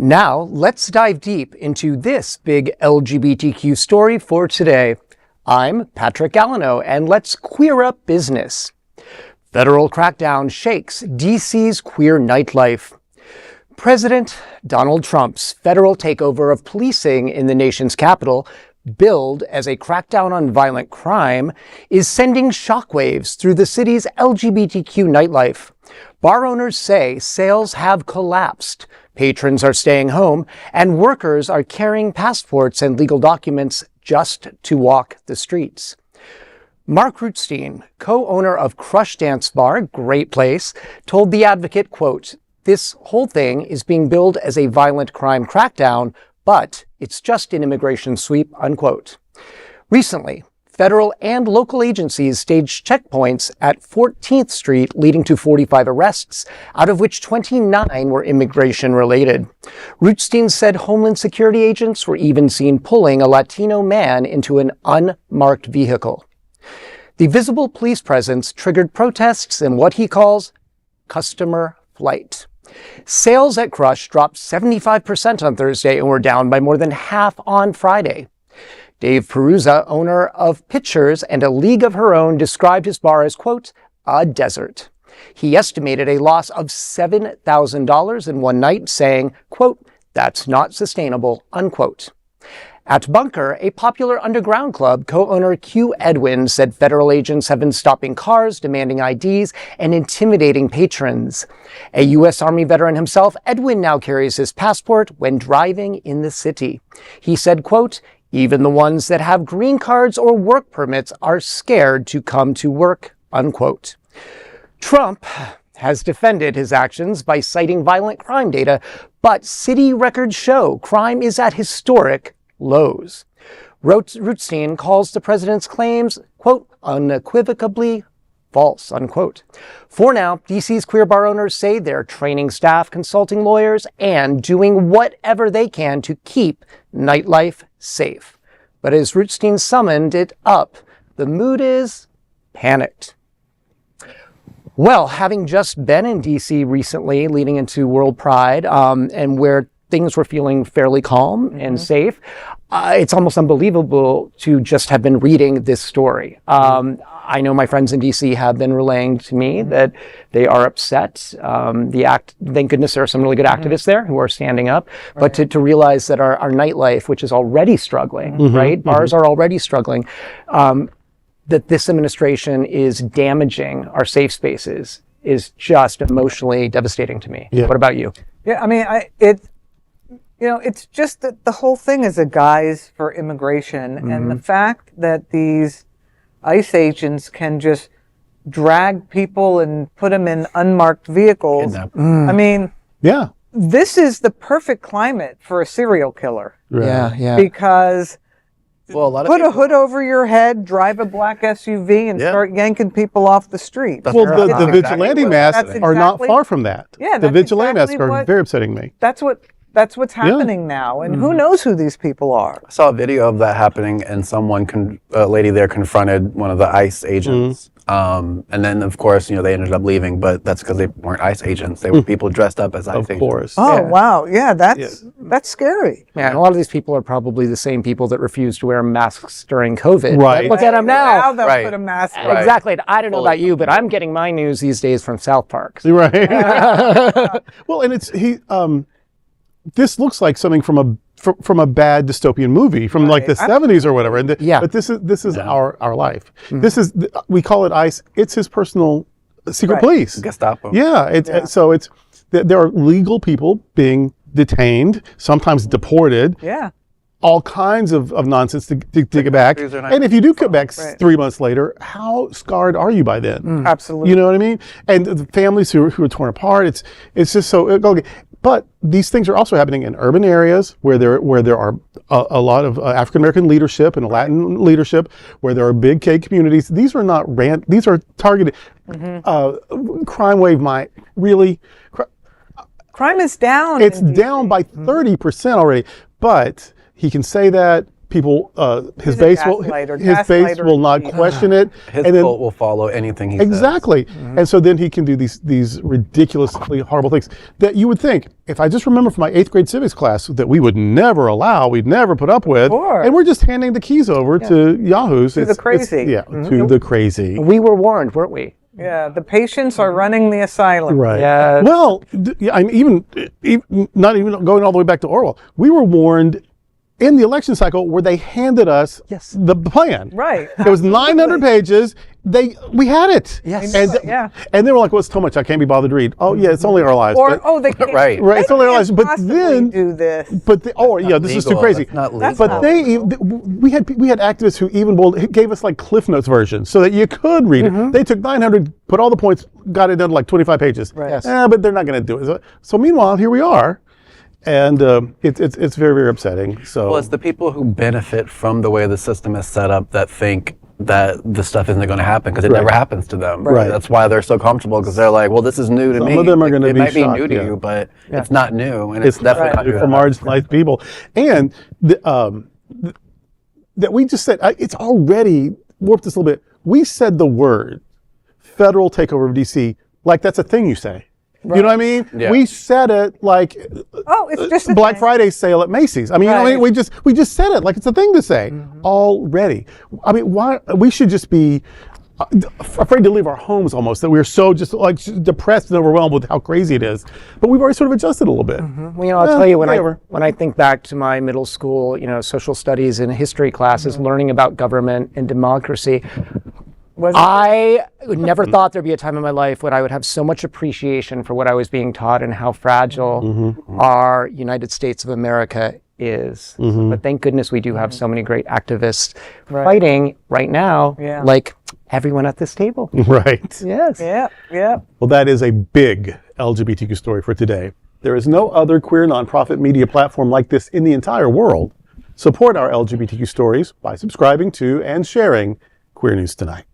Now, let's dive deep into this big LGBTQ story for today. I'm Patrick Gallino, and let's queer up business. Federal crackdown shakes DC's queer nightlife. President Donald Trump's federal takeover of policing in the nation's capital, billed as a crackdown on violent crime, is sending shockwaves through the city's LGBTQ nightlife. Bar owners say sales have collapsed, patrons are staying home, and workers are carrying passports and legal documents just to walk the streets. Mark Rutstein, co-owner of Crush Dance Bar, great place, told The Advocate, quote, "This whole thing is being billed as a violent crime crackdown, but it's just an immigration sweep," unquote. Recently, federal and local agencies staged checkpoints at 14th Street, leading to 45 arrests, out of which 29 were immigration-related. Rutstein said Homeland Security agents were even seen pulling a Latino man into an unmarked vehicle. The visible police presence triggered protests and what he calls customer flight. Sales at Crush dropped 75% on Thursday and were down by more than half on Friday. Dave Perruzza, owner of Pitchers and a League of Her Own, described his bar as, quote, a desert. He estimated a loss of $7,000 in one night, saying, quote, "That's not sustainable," unquote. At Bunker, a popular underground club, co-owner Q Edwin said federal agents have been stopping cars, demanding IDs, and intimidating patrons. A U.S. Army veteran himself, Edwin now carries his passport when driving in the city. He said, quote, "Even the ones that have green cards or work permits are scared to come to work," unquote. Trump has defended his actions by citing violent crime data, but city records show crime is at historic lows. Rutstein calls the president's claims, quote, unequivocally false, unquote. For now, DC's queer bar owners say they're training staff, consulting lawyers, and doing whatever they can to keep nightlife safe. But as Rutstein summoned it up, the mood is panicked. Well, having just been in DC recently, leading into World Pride, and where things were feeling fairly calm and safe, it's almost unbelievable to just have been reading this story. I know my friends in DC have been relaying to me that they are upset. Thank goodness there are some really good activists there who are standing up, but to realize that our nightlife, which is already struggling, right? Bars are already struggling, that this administration is damaging our safe spaces is just emotionally devastating to me. Yeah. What about you? Yeah, I mean, it's just that the whole thing is a guise for immigration, and the fact that these ICE agents can just drag people and put them in unmarked vehicles. I mean, yeah, this is the perfect climate for a serial killer. Right. Yeah. Because put a hood over your head, drive a black SUV, and start yanking people off the street. Well, the vigilante masks are not far from that. Yeah, the vigilante masks are very upsetting me. That's what's happening now, and who knows who these people are. I saw a video of that happening, and a lady there confronted one of the ICE agents. And then, of course, they ended up leaving, but that's because they weren't ICE agents. They were people dressed up as ICE agents. Of course. Oh, wow. Yeah, that's scary. Yeah, and a lot of these people are probably the same people that refused to wear masks during COVID. Right. Look at them now. Now they'll put a mask on. Exactly. I don't know about you, but I'm getting my news these days from South Park. Right. Well, and this looks like something from a bad dystopian movie from like the 70s or whatever. And but this is our life. This is we call it ICE. It's his personal secret police. Gestapo. Yeah. So there are legal people being detained, sometimes deported. Yeah. All kinds of nonsense to get back. And if you do come back 3 months later, how scarred are you by then? Absolutely. You know what I mean? And the families who are torn apart, it's just so okay. But these things are also happening in urban areas where there are a lot of African American leadership and Latin leadership, where there are big K communities. These are not these are targeted. Crime wave might really. Crime is down. It's down by 30% already. But he can say that people, his He's a base will gaslighter not indeed. question it. His and then, cult will follow anything he says. exactly. And so then he can do these ridiculously horrible things that you would think, if I just remember from my 8th grade civics class, that we would never allow, we'd never put up with. Sure. And we're just handing the keys over to yahoos. To the crazy. To the crazy. We were warned, weren't we? Yeah, the patients are running the asylum. Right. Yeah. Well, and even not even going all the way back to Orwell, we were warned in the election cycle where they handed us the plan. Right. It was 900 pages. We had it. Yes. And they were like, well, it's too much. I can't be bothered to read. Oh, yeah, it's only our lives. Or they can't, Right. Right, it's only our lives. But possibly then do this. But this is too Legal. crazy. That's not legal. But we had activists who even gave us like Cliff Notes versions so that you could read it. They took 900, put all the points, got it down to like 25 pages. Right. Yes. But they're not going to do it. So meanwhile, here we are, and it's very, very upsetting. So Well, it's the people who benefit from the way the system is set up that think that this stuff isn't going to happen because it never happens to them. Right. That's why they're so comfortable, because they're like, well, this is new to me. Some of them are going to It be might shocked, be new to you, but it's not new, and it's definitely not new for to them. marginalized people. And that we just said, it's already warped this a little bit. We said the word federal takeover of DC like that's a thing you say. You know what I mean? Yeah. We said it like It's just a Black thing. Friday sale at Macy's. I mean, you know what I mean? We just said it like it's a thing to say already. I mean, why we should just be afraid to leave our homes almost, that we're so just like depressed and overwhelmed with how crazy it is. But we've already sort of adjusted a little bit. Well, I'll tell you, whatever. when I think back to my middle school, social studies and history classes, learning about government and democracy, I never thought there'd be a time in my life when I would have so much appreciation for what I was being taught and how fragile our United States of America is. But thank goodness we do have so many great activists fighting right now, like everyone at this table. Right. Yes. Yeah. Well, that is a big LGBTQ story for today. There is no other queer nonprofit media platform like this in the entire world. Support our LGBTQ stories by subscribing to and sharing Queer News Tonight.